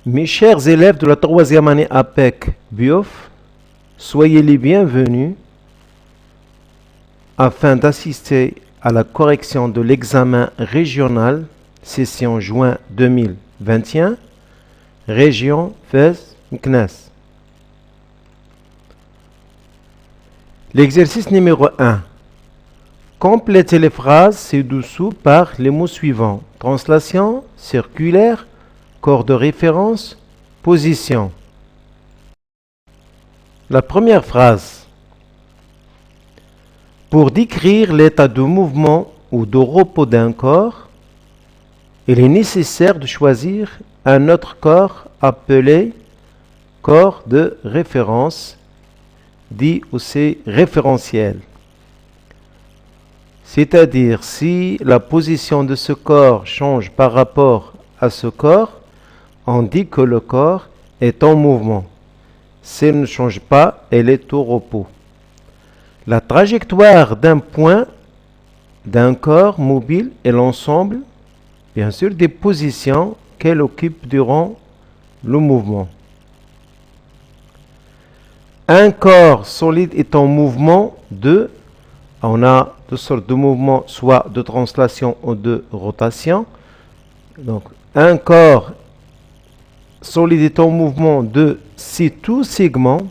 Mes chers élèves de la troisième année APEC BIOF, soyez les bienvenus afin d'assister à la correction de l'examen régional, session juin 2021, région Fès-Meknès. L'exercice numéro 1. Complétez les phrases ci-dessous par les mots suivants. Translation, circulaire, corps de référence, position. La première phrase. Pour décrire l'état de mouvement ou de repos d'un corps, il est nécessaire de choisir un autre corps appelé corps de référence, dit aussi référentiel. C'est-à-dire, si la position de ce corps change par rapport à ce corps, on dit que le corps est en mouvement. S'il ne change pas, elle est au repos. La trajectoire d'un point, d'un corps mobile est l'ensemble, bien sûr, des positions qu'elle occupe durant le mouvement. Un corps solide est en mouvement de, on a deux sortes de mouvements, soit de translation ou de rotation. Donc, un corps solide est en mouvement de si tout segment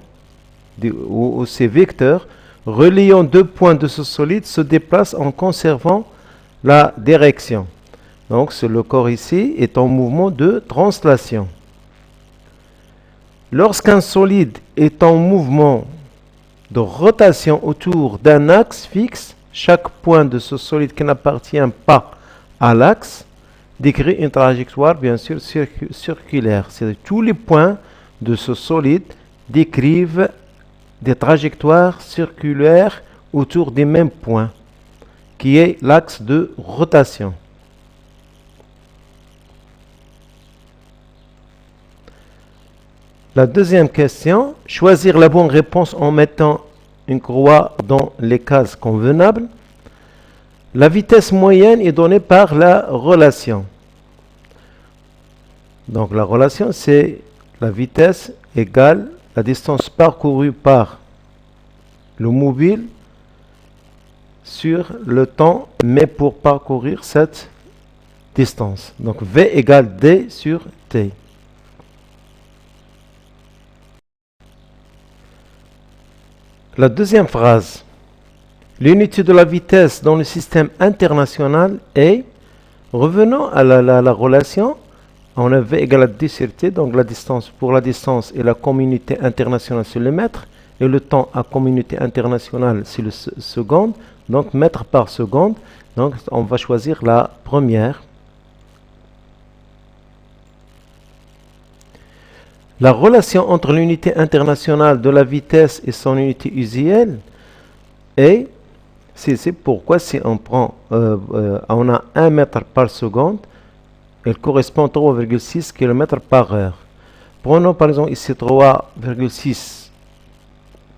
ou ces vecteurs reliant deux points de ce solide se déplacent en conservant la direction. Donc, le corps ici est en mouvement de translation. Lorsqu'un solide est en mouvement de rotation autour d'un axe fixe, chaque point de ce solide qui n'appartient pas à l'axe décrit une trajectoire, bien sûr, circulaire. C'est tous les points de ce solide décrivent des trajectoires circulaires autour des mêmes points, qui est l'axe de rotation. La deuxième question, choisir la bonne réponse en mettant une croix dans les cases convenables. La vitesse moyenne est donnée par la relation. Donc la relation, c'est la vitesse égale la distance parcourue par le mobile sur le temps, mais pour parcourir cette distance. Donc V égale D sur T. La deuxième phrase. L'unité de la vitesse dans le système international est, revenons à la relation, on a V égale à D sur T, donc la distance pour la distance et la communauté internationale c'est le mètre, et le temps à communauté internationale c'est le seconde, donc mètre par seconde, donc on va choisir la première. La relation entre l'unité internationale de la vitesse et son unité usuelle est, c'est pourquoi si on prend, on a 1 mètre par seconde, elle correspond à 3,6 km par heure. Prenons par exemple ici 3,6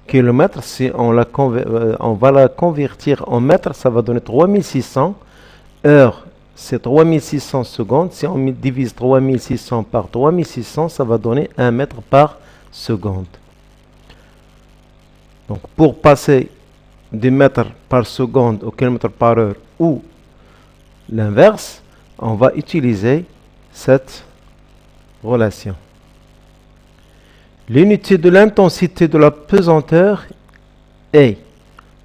km, si on va la convertir en mètres, ça va donner 3600 heures. C'est 3600 secondes. Si on divise 3600 par 3600, ça va donner 1 mètre par seconde. Donc, pour passer des mètres par seconde au kilomètre par heure ou l'inverse, on va utiliser cette relation. L'unité de l'intensité de la pesanteur est,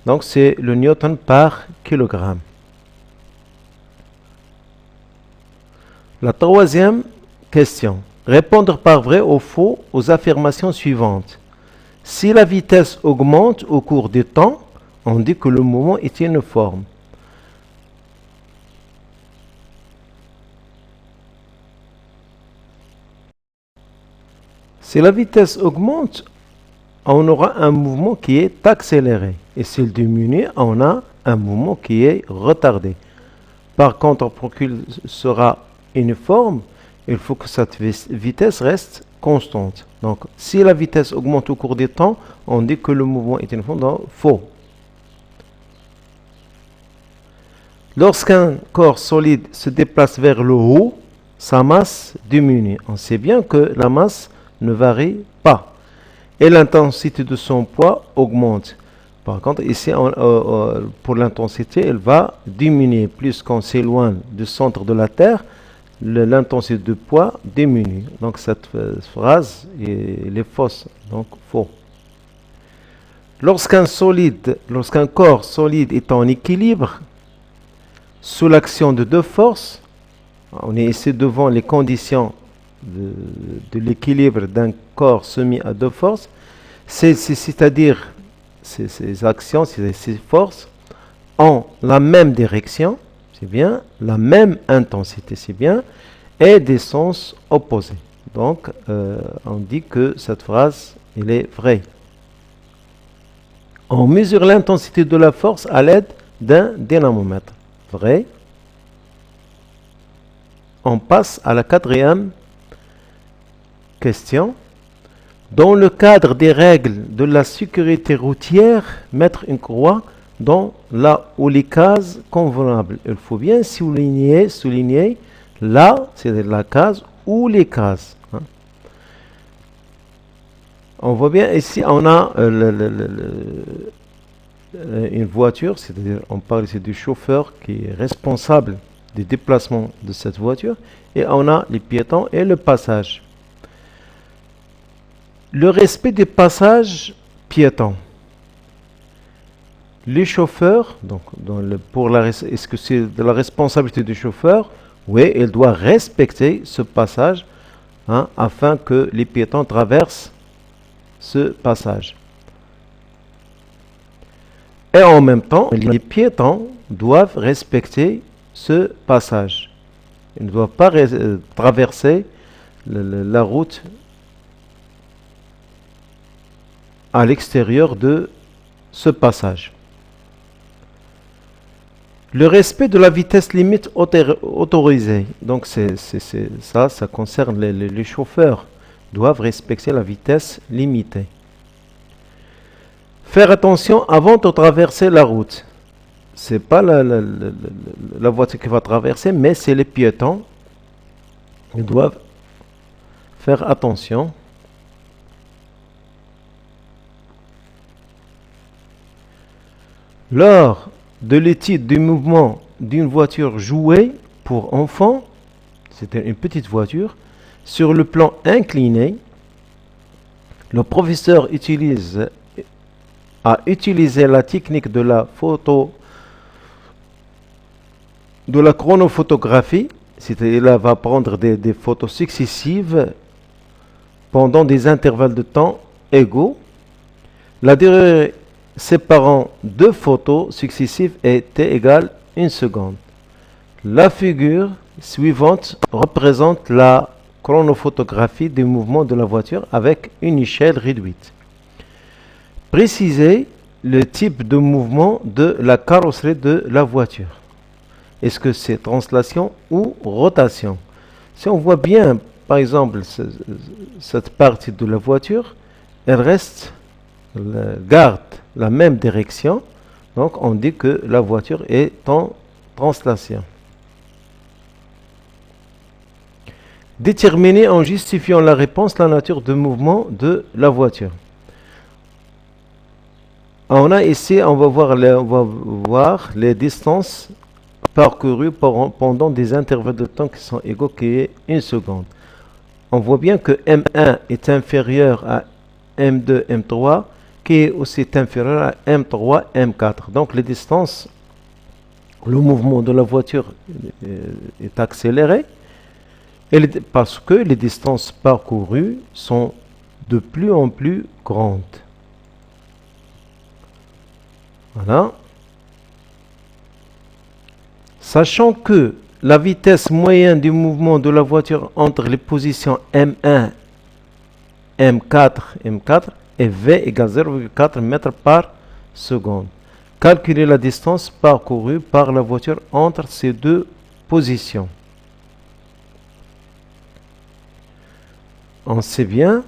donc c'est le newton par kilogramme. La troisième question. Répondre par vrai ou faux aux affirmations suivantes. Si la vitesse augmente au cours du temps, on dit que le mouvement est uniforme. Si la vitesse augmente, on aura un mouvement qui est accéléré. Et s'il diminue, on a un mouvement qui est retardé. Par contre, pour qu'il sera uniforme, il faut que cette vitesse reste constante. Donc, si la vitesse augmente au cours du temps, on dit que le mouvement est uniforme. Donc, faux. Lorsqu'un corps solide se déplace vers le haut, sa masse diminue. On sait bien que la masse ne varie pas et l'intensité de son poids augmente. Par contre, ici, pour l'intensité, elle va diminuer. Plus qu'on s'éloigne du centre de la Terre, l'intensité de poids diminue. Donc cette phrase elle est fausse, donc faux. Lorsqu'un corps solide est en équilibre, sous l'action de deux forces, on est ici devant les conditions de l'équilibre d'un corps soumis à deux forces, c'est-à-dire ces actions, ces forces, ont la même direction, c'est bien, la même intensité, c'est bien, et des sens opposés. Donc, on dit que cette phrase, elle est vraie. On mesure l'intensité de la force à l'aide d'un dynamomètre. Vrai. On passe à la quatrième question. Dans le cadre des règles de la sécurité routière, mettre une croix dans là où les cases convenables. Il faut bien souligner là, c'est-à-dire la case ou les cases. On voit bien ici, on a une voiture, c'est-à-dire on parle ici du chauffeur qui est responsable des déplacements de cette voiture, et on a les piétons et le passage. Le respect des passages piétons. Les chauffeurs, donc est-ce que c'est de la responsabilité du chauffeur? Oui, il doit respecter ce passage afin que les piétons traversent ce passage. Et en même temps, les piétons doivent respecter ce passage. Ils ne doivent pas traverser la route à l'extérieur de ce passage. Le respect de la vitesse limite autorisée. Donc ça concerne les chauffeurs. Doivent respecter la vitesse limitée. Faire attention avant de traverser la route. C'est pas la voiture qui va traverser, mais c'est les piétons. Ils doivent faire attention. Lors de l'étude du mouvement d'une voiture jouée pour enfants, c'était une petite voiture, sur le plan incliné, le professeur a utilisé la technique de la chronophotographie, c'est-à-dire il va prendre des photos successives pendant des intervalles de temps égaux. La durée séparant deux photos successives était égale à 1 seconde. La figure suivante représente la chronophotographie du mouvement de la voiture avec une échelle réduite. Précisez le type de mouvement de la carrosserie de la voiture. Est-ce que c'est translation ou rotation? Si on voit bien, par exemple, cette partie de la voiture, elle garde la même direction. Donc, on dit que la voiture est en translation. Déterminer en justifiant la réponse la nature de mouvement de la voiture. On a ici, on va voir les distances parcourues pendant des intervalles de temps qui sont égaux à 1 seconde. On voit bien que M1 est inférieur à M2, M3, qui est aussi inférieur à M3, M4. Donc les distances, le mouvement de la voiture est accéléré parce que les distances parcourues sont de plus en plus grandes. Voilà. Sachant que la vitesse moyenne du mouvement de la voiture entre les positions M1, M4 est V égale 0,4 mètres par seconde. Calculez la distance parcourue par la voiture entre ces deux positions. On sait bien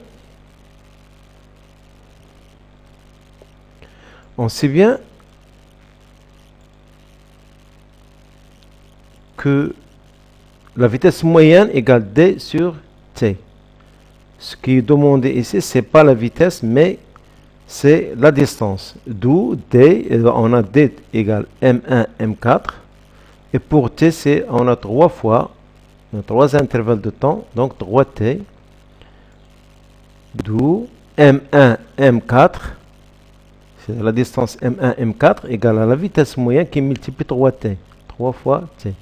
que la vitesse moyenne égale d sur t. Ce qui est demandé ici, c'est pas la vitesse, mais c'est la distance. D'où d, on a d égale m1, m4. Et pour t, on a 3 fois, on a 3 intervalles de temps, donc 3t. D'où m1, m4. C'est la distance m1, m4 égale à la vitesse moyenne qui multiplie 3t. 3 fois t.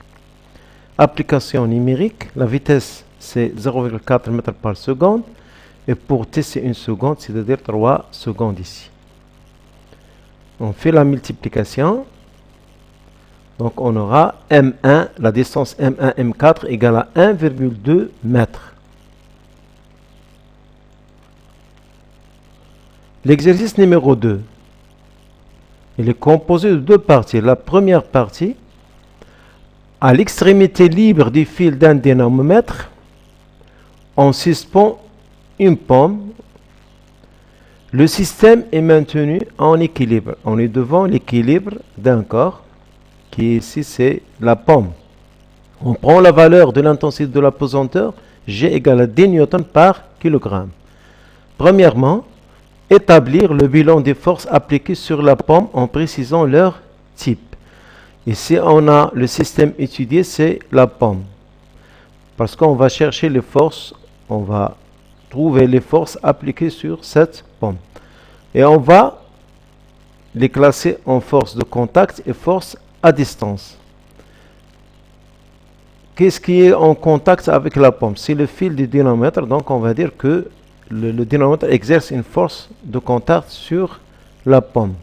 Application numérique, la vitesse c'est 0,4 mètres par seconde. Et pour t c'est 1 seconde, c'est-à-dire 3 secondes ici. On fait la multiplication. Donc on aura m1, la distance m1, m4 égale à 1,2 mètres. L'exercice numéro 2. Il est composé de 2 parties. La première partie, à l'extrémité libre du fil d'un dynamomètre, on suspend une pomme. Le système est maintenu en équilibre. On est devant l'équilibre d'un corps, qui ici c'est la pomme. On prend la valeur de l'intensité de la pesanteur, G égale à 10 newtons par kilogramme. Premièrement, établir le bilan des forces appliquées sur la pomme en précisant leur type. Ici, on a le système étudié, c'est la pomme. Parce qu'on va chercher les forces, on va trouver les forces appliquées sur cette pomme. Et on va les classer en force de contact et force à distance. Qu'est-ce qui est en contact avec la pomme? C'est le fil du dynamomètre, donc on va dire que le dynamomètre exerce une force de contact sur la pomme.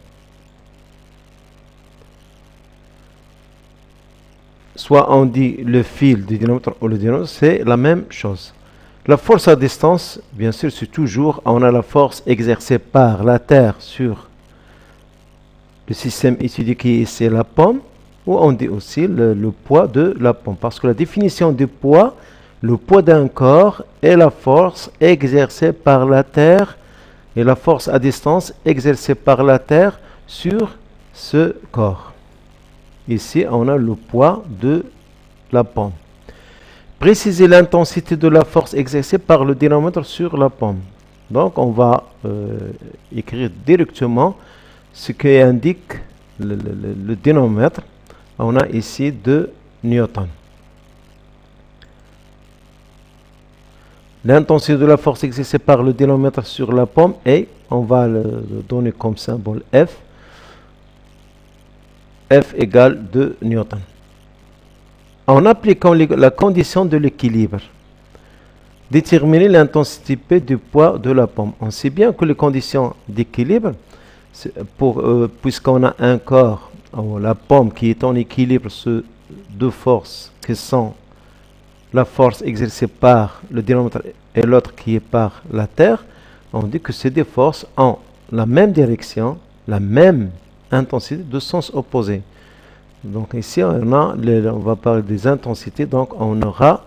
Soit on dit le fil du dynamomètre ou le dynamomètre, c'est la même chose. La force à distance, bien sûr, c'est toujours, on a la force exercée par la Terre sur le système étudié qui est ici la pomme, ou on dit aussi le poids de la pomme. Parce que la définition du poids, le poids d'un corps est la force exercée par la Terre et la force à distance exercée par la Terre sur ce corps. Ici, on a le poids de la pomme. Préciser l'intensité de la force exercée par le dynamomètre sur la pomme. Donc, on va écrire directement ce qui indique le dynamomètre. On a ici 2 newtons. L'intensité de la force exercée par le dynamomètre sur la pomme est, on va le donner comme symbole F. F égale 2 newtons. En appliquant la condition de l'équilibre, déterminer l'intensité P du poids de la pomme. On sait bien que les conditions d'équilibre, puisqu'on a un corps, la pomme qui est en équilibre sur 2 forces qui sont la force exercée par le dynamomètre et l'autre qui est par la Terre, on dit que ces deux forces ont la même direction, la même intensité de sens opposé. Donc ici, on va parler des intensités. Donc on aura,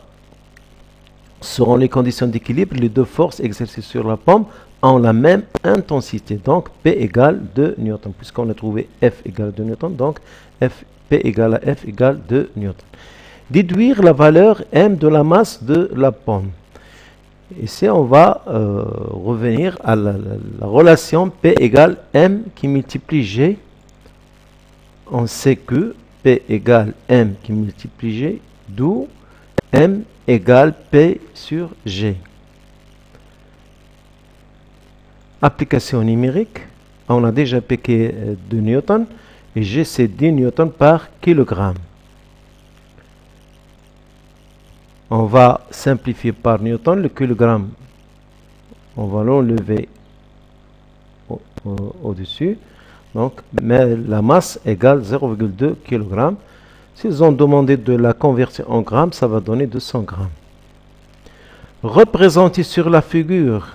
selon les conditions d'équilibre, les deux forces exercées sur la pomme ont la même intensité. Donc P égale 2 newtons. Puisqu'on a trouvé F égale 2 newtons, donc P égale à F égale 2 newtons. Déduire la valeur M de la masse de la pomme. Ici, on va revenir à la relation P égale M qui multiplie G. On sait que P égale M qui multiplie G, d'où M égale P sur G. Application numérique, on a déjà P qui est 2 newtons et G c'est 10 newtons par kilogramme. On va simplifier par newton, le kilogramme, on va l'enlever au-dessus. Donc, mais la masse égale 0,2 kg. S'ils ont demandé de la convertir en grammes, ça va donner 200 grammes. Représenter sur la figure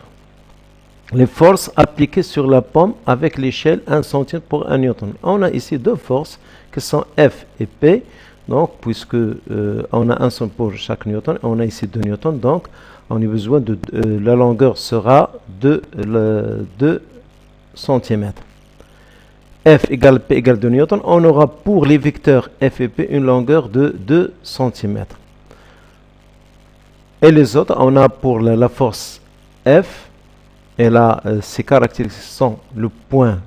les forces appliquées sur la pomme avec l'échelle 1 cm pour 1 newton. On a ici deux forces qui sont F et P. Donc, puisque on a 1 cm pour chaque newton, on a ici 2 newtons. Donc, on a besoin de la longueur sera de 2 cm. F égale P égale 2 newtons, on aura pour les vecteurs F et P une longueur de 2 cm. Et les autres, on a pour la force F, et là, ses caractéristiques sont le point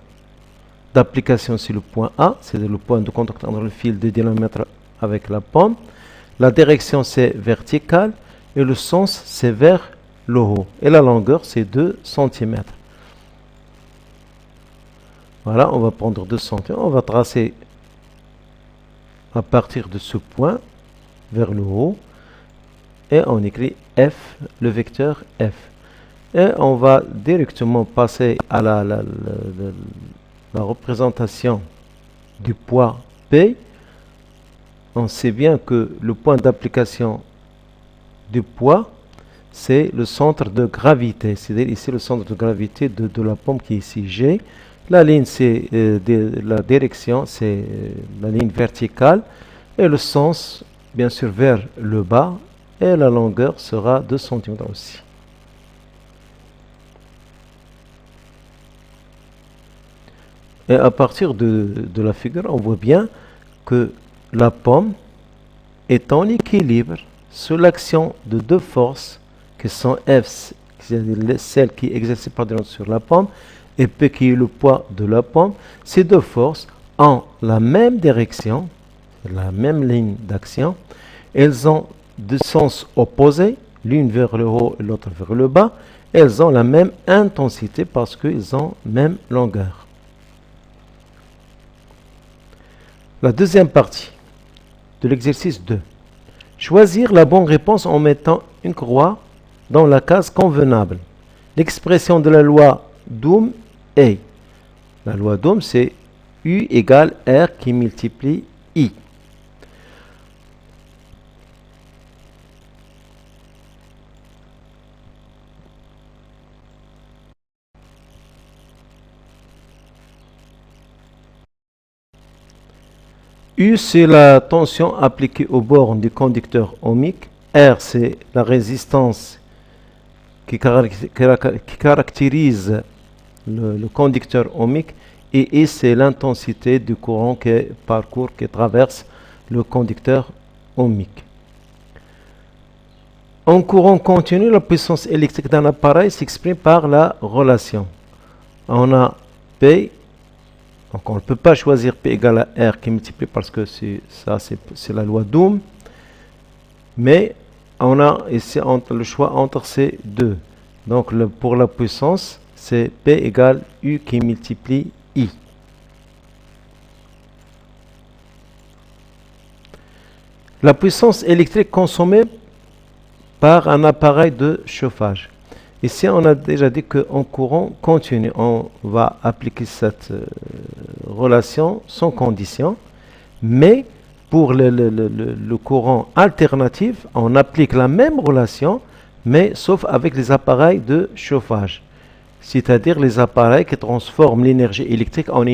d'application, c'est le point A, c'est le point de contact entre le fil de dynamètre avec la pomme. La direction, c'est verticale, et le sens, c'est vers le haut. Et la longueur, c'est 2 cm. Voilà, on va prendre 2 cm, on va tracer à partir de ce point vers le haut, et on écrit F, le vecteur F. Et on va directement passer à la représentation du poids P. On sait bien que le point d'application du poids, c'est le centre de gravité. C'est-à-dire ici le centre de gravité de la pomme qui est ici G. La ligne, c'est la direction, c'est la ligne verticale. Et le sens, bien sûr, vers le bas. Et la longueur sera 2 cm aussi. Et à partir de la figure, on voit bien que la pomme est en équilibre sous l'action de deux forces qui sont F, c'est-à-dire celle qui est exercée par sur la pomme, et P qui est le poids de la pomme. Ces deux forces ont la même direction, la même ligne d'action. Elles ont deux sens opposés, l'une vers le haut et l'autre vers le bas. Elles ont la même intensité parce qu'ils ont même longueur. La deuxième partie de l'exercice 2. Choisir la bonne réponse en mettant une croix dans la case convenable. L'expression de la loi d'Ohm est, la loi d'Ohm, c'est U égale R qui multiplie I. U, c'est la tension appliquée aux bornes du conducteur ohmique. R, c'est la résistance qui caractérise le conducteur ohmique. Et I, c'est l'intensité du courant qui traverse le conducteur ohmique. En courant continu, la puissance électrique d'un appareil s'exprime par la relation. On a P. Donc on ne peut pas choisir P égale à R qui est multiplié parce que c'est la loi d'Ohm. Mais on a ici le choix entre ces deux. Donc pour la puissance, c'est P égale U qui multiplie I. La puissance électrique consommée par un appareil de chauffage. Ici, on a déjà dit qu'en courant continu, on va appliquer cette relation sans condition, mais pour le courant alternatif, on applique la même relation, mais sauf avec les appareils de chauffage, c'est-à-dire les appareils qui transforment l'énergie électrique en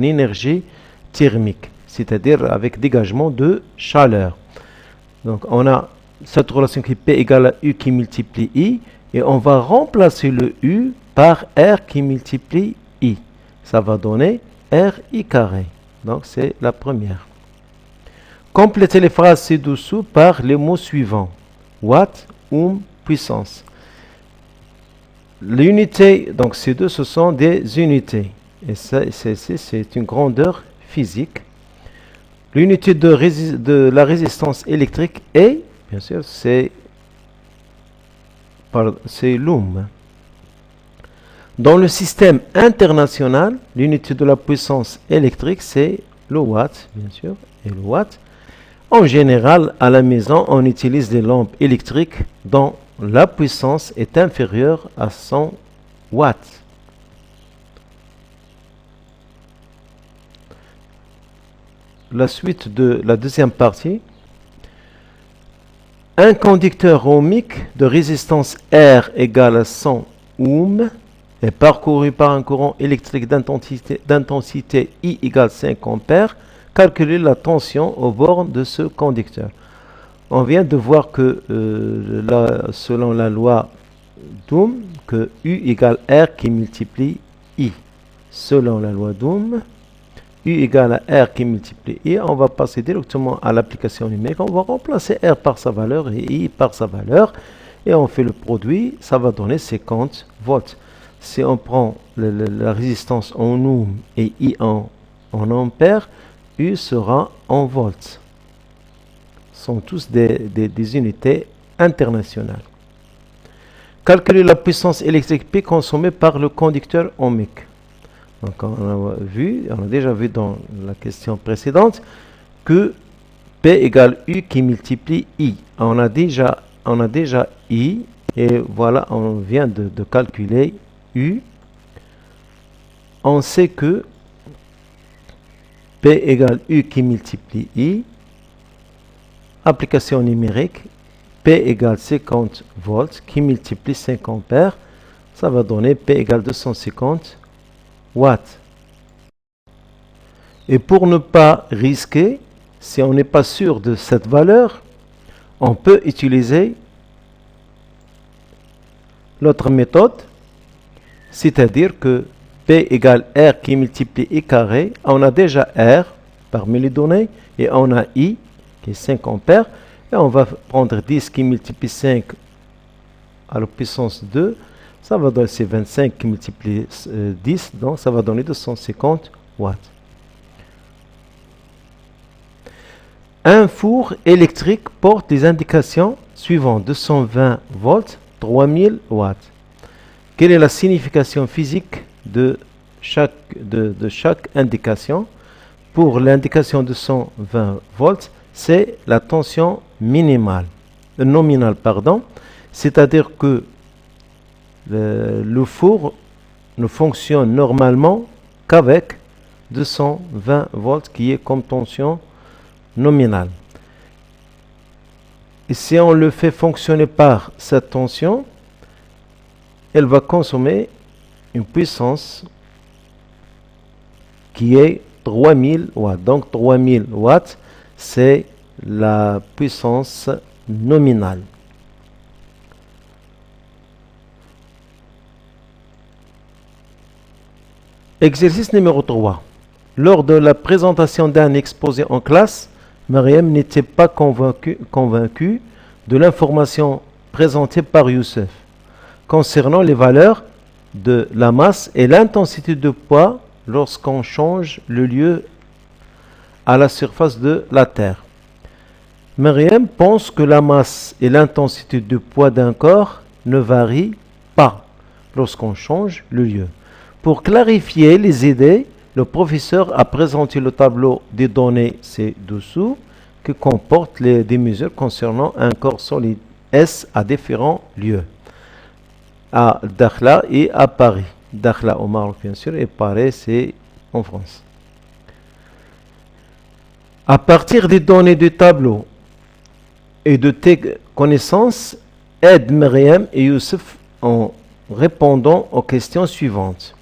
énergie thermique, c'est-à-dire avec dégagement de chaleur. Donc on a cette relation qui est P égale à U qui multiplie I, et on va remplacer le U par R qui multiplie I. Ça va donner RI carré. Donc c'est la première. Complétez les phrases ci-dessous par les mots suivants. Watt, ohm, puissance. L'unité, donc ces deux, ce sont des unités. Et ça, c'est une grandeur physique. L'unité de la résistance électrique est, bien sûr, c'est l'ohm. Dans le système international, l'unité de la puissance électrique, c'est le watt, bien sûr, et le watt. En général, à la maison, on utilise des lampes électriques dont la puissance est inférieure à 100 watts. La suite de la deuxième partie. Un conducteur ohmique de résistance R égale à 100 ohms est parcouru par un courant électrique d'intensité I égale 5 ampères. Calculez la tension aux bornes de ce conducteur. On vient de voir que selon la loi d'Ohm, que U égale R qui multiplie I. Selon la loi d'Ohm, U égale à R qui multiplie I, on va passer directement à l'application numérique. On va remplacer R par sa valeur et I par sa valeur. Et on fait le produit, ça va donner 50 volts. Si on prend la résistance en ohm et I en ampères, U sera en volts. Ce sont tous des unités internationales. Calculer la puissance électrique P consommée par le conducteur ohmique. Donc on a déjà vu dans la question précédente que P égale U qui multiplie I. On a déjà I et voilà, on vient de calculer U. On sait que P égale U qui multiplie I. Application numérique, P égale 50 volts qui multiplie 5 ampères. Ça va donner P égale 250 watts. Et pour ne pas risquer, si on n'est pas sûr de cette valeur, on peut utiliser l'autre méthode, c'est-à-dire que P égale R qui multiplie I carré. On a déjà R parmi les données et on a I qui est 5 ampères. Et on va prendre 10 qui multiplie 5 à la puissance 2. Ça va donner 25 qui multiplie 10, donc ça va donner 250 watts. Un four électrique porte les indications suivantes: 220 volts, 3000 watts. Quelle est la signification physique de chaque indication? Pour l'indication de 120 volts, c'est la tension nominale, c'est-à-dire que le four ne fonctionne normalement qu'avec 220 volts qui est comme tension nominale. Et si on le fait fonctionner par cette tension, elle va consommer une puissance qui est 3000 watts. Donc 3000 watts, c'est la puissance nominale. Exercice numéro 3. Lors de la présentation d'un exposé en classe, Mariam n'était pas convaincue de l'information présentée par Youssef concernant les valeurs de la masse et l'intensité de poids lorsqu'on change le lieu à la surface de la Terre. Mariam pense que la masse et l'intensité de poids d'un corps ne varient pas lorsqu'on change le lieu. Pour clarifier les idées, le professeur a présenté le tableau des données ci-dessous qui comporte des mesures concernant un corps solide S à différents lieux, à Dakhla et à Paris. Dakhla au Maroc bien sûr et Paris c'est en France. À partir des données du tableau et de tes connaissances, aide Myriam et Youssef en répondant aux questions suivantes.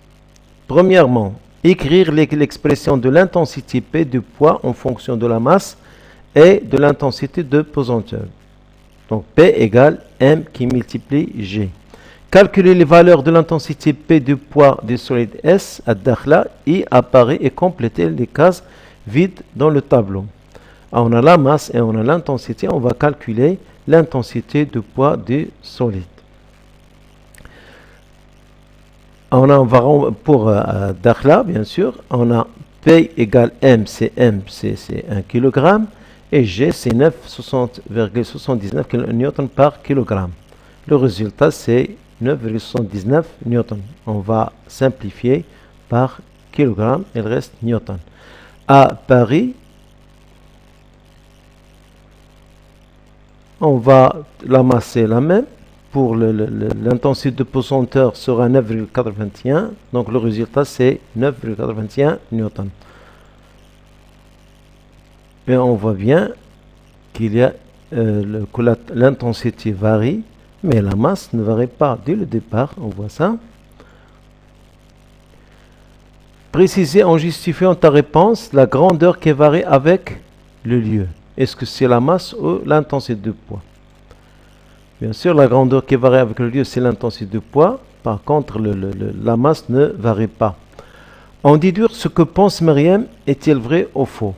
Premièrement, écrire l'expression de l'intensité P du poids en fonction de la masse et de l'intensité de pesanteur. Donc P égale M qui multiplie G. Calculer les valeurs de l'intensité P du poids du solide S à Dakhla et à Paris et compléter les cases vides dans le tableau. Alors, on a la masse et on a l'intensité. On va calculer l'intensité de poids du solide. Pour Dakhla, bien sûr, on a P égale M, c'est 1 kg, et G, c'est 9,79 kN par kg. Le résultat, c'est 9,79 newton. On va simplifier par kilogramme, il reste newton. À Paris, on va l'amasser la même. Pour l'intensité de pesanteur sera 9,81. Donc le résultat c'est 9,81 newton. Et on voit bien qu'il y a que l'intensité varie, mais la masse ne varie pas dès le départ. On voit ça. Préciser en justifiant ta réponse la grandeur qui varie avec le lieu. Est-ce que c'est la masse ou l'intensité de poids? Bien sûr, la grandeur qui varie avec le lieu, c'est l'intensité de poids. Par contre, la masse ne varie pas. En déduire ce que pense Myriam est-il vrai ou faux?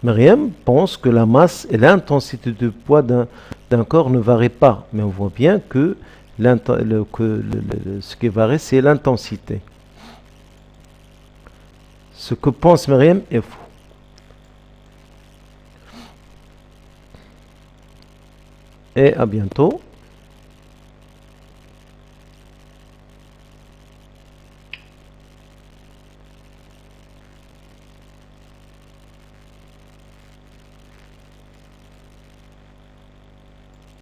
Myriam pense que la masse et l'intensité de poids d'un corps ne varient pas, mais on voit bien que, ce qui varie, c'est l'intensité. Ce que pense Myriam est faux. Et à bientôt.